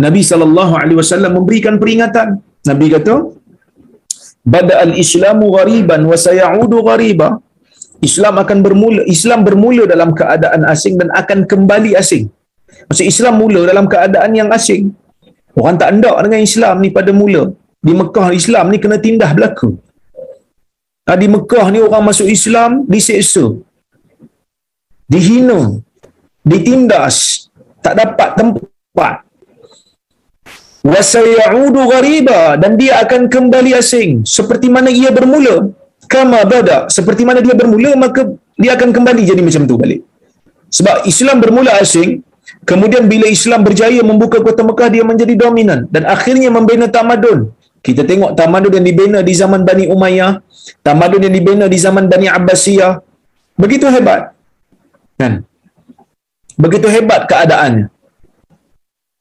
Nabi SAW memberikan peringatan. Nabi kata, bada'al islamu ghariban wa sayaudu ghariba. Islam bermula dalam keadaan asing dan akan kembali asing. Maksud Islam mula dalam keadaan yang asing. Orang tak hendak dengan Islam ni pada mula. Di Mekah Islam ni kena tindah belaka. Di Mekah ni orang masuk Islam diseksa, dihina, ditindas, tak dapat tempat. Wa sayaudu ghariba, dan dia akan kembali asing seperti mana ia bermula. Kama bada, seperti mana dia bermula maka dia akan kembali jadi macam tu balik. Sebab Islam bermula asing, kemudian bila Islam berjaya membuka kota Mekah, dia menjadi dominan dan akhirnya membina tamadun. Kita tengok tamadun yang dibina di zaman Bani Umayyah, tamadun yang dibina di zaman Bani Abbasiyah. Begitu hebat. Kan? Begitu hebat keadaannya.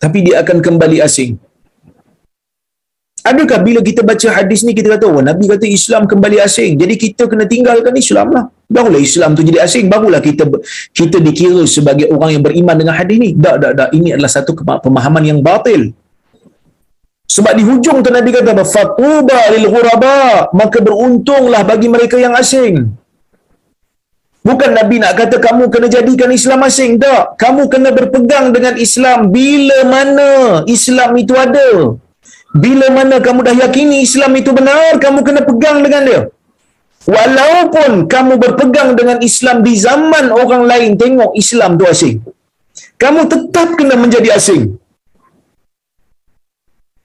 Tapi dia akan kembali asing. Adakah bila kita baca hadis ni kita kata, oh Nabi kata Islam kembali asing, jadi kita kena tinggalkan Islam lah, barulah Islam tu jadi asing, barulah kita dikira sebagai orang yang beriman dengan hadis ni? Tak. Ini adalah satu pemahaman yang batil. Sebab di hujung tu Nabi kata, fatuba lil ghuraba, maka beruntunglah bagi mereka yang asing. Bukan Nabi nak kata kamu kena jadikan Islam asing. Tak. Kamu kena berpegang dengan Islam bila mana Islam itu ada. Bila mana kamu dah yakini Islam itu benar, kamu kena pegang dengan dia. Walaupun kamu berpegang dengan Islam di zaman orang lain tengok Islam tu asing, kamu tetap kena menjadi asing.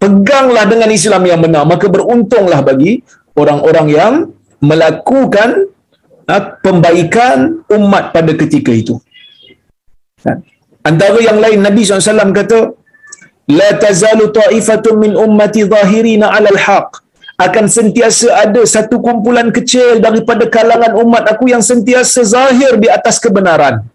Peganglah dengan Islam yang benar, maka beruntunglah bagi orang-orang yang melakukan pembaikan umat pada ketika itu. Antara yang lain, Nabi SAW kata, la tazalu ta'ifatun min ummati zahirina 'alal haq. Akan sentiasa ada satu kumpulan kecil daripada kalangan umat aku yang sentiasa zahir di atas kebenaran.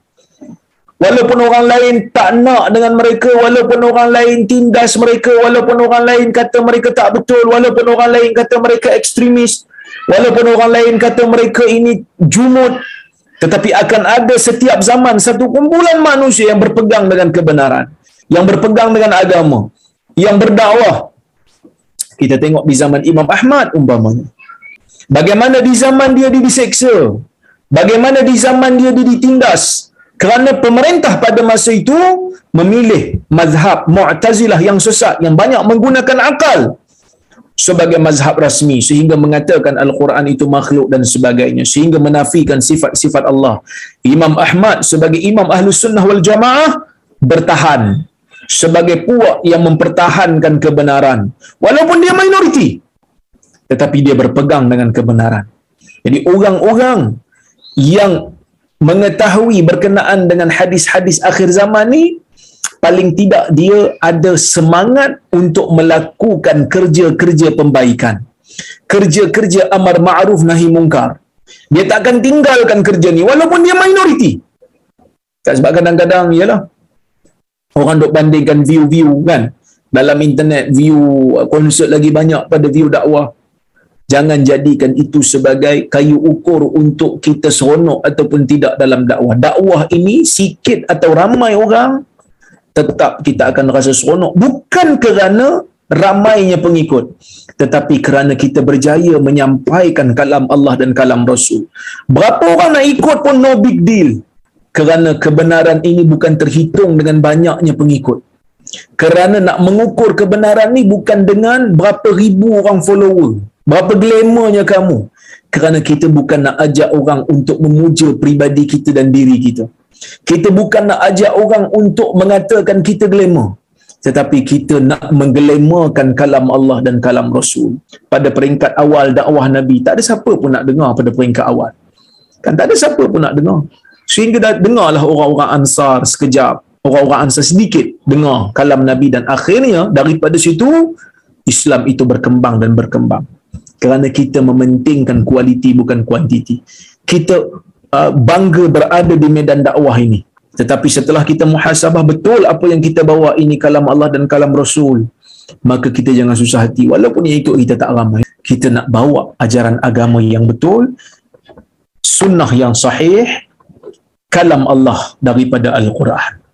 Walaupun orang lain tak nak dengan mereka, walaupun orang lain tindas mereka, walaupun orang lain kata mereka tak betul, walaupun orang lain kata mereka ekstremis, walaupun orang lain kata mereka ini jumud, tetapi akan ada setiap zaman satu kumpulan manusia yang berpegang dengan kebenaran, yang berpegang dengan agama, yang berdakwah. Kita tengok di zaman Imam Ahmad umpamanya, bagaimana di zaman dia diseksa, bagaimana di zaman dia ditindas, kerana pemerintah pada masa itu memilih mazhab Mu'tazilah yang sesat, yang banyak menggunakan akal sebagai mazhab rasmi, sehingga mengatakan Al-Quran itu makhluk dan sebagainya, sehingga menafikan sifat-sifat Allah. Imam Ahmad sebagai imam Ahlus Sunnah wal Jamaah bertahan sebagai puak yang mempertahankan kebenaran, walaupun dia minoriti, tetapi dia berpegang dengan kebenaran. Jadi orang-orang yang mengetahui berkenaan dengan hadis-hadis akhir zaman ni, paling tidak dia ada semangat untuk melakukan kerja-kerja pembaikan, kerja-kerja amar ma'ruf nahi mungkar. Dia tak akan tinggalkan kerja ni walaupun dia minoriti. Sebab kadang-kadang ialah orang duk bandingkan view-view kan dalam internet, view konsert lagi banyak pada view dakwah. Jangan jadikan itu sebagai kayu ukur untuk kita seronok ataupun tidak dalam dakwah. Dakwah ini sikit atau ramai orang, tetap kita akan rasa seronok, bukan kerana ramainya pengikut, tetapi kerana kita berjaya menyampaikan kalam Allah dan kalam Rasul. Berapa orang nak ikut pun no big deal, kerana kebenaran ini bukan terhitung dengan banyaknya pengikut. Kerana nak mengukur kebenaran ni bukan dengan berapa ribu orang follower, berapa glamournya kamu. Kerana kita bukan nak ajak orang untuk memuja peribadi kita dan diri kita. Kita bukan nak ajak orang untuk mengatakan kita glamour, tetapi kita nak mengglamourkan kalam Allah dan kalam Rasul. Pada peringkat awal dakwah Nabi, tak ada siapa pun nak dengar pada peringkat awal. Kan tak ada siapa pun nak dengar. Sehingga dengarlah orang-orang Ansar sekejap, orang-orang Ansar sedikit dengar kalam Nabi, dan akhirnya daripada situ Islam itu berkembang dan berkembang. Kerana kita mementingkan kualiti bukan kuantiti. Kita bangga berada di medan dakwah ini. Tetapi setelah kita muhasabah betul apa yang kita bawa ini kalam Allah dan kalam Rasul, maka kita jangan susah hati. Walaupun yang ikut kita tak ramai, kita nak bawa ajaran agama yang betul, sunnah yang sahih, kalam Allah daripada Al-Quran.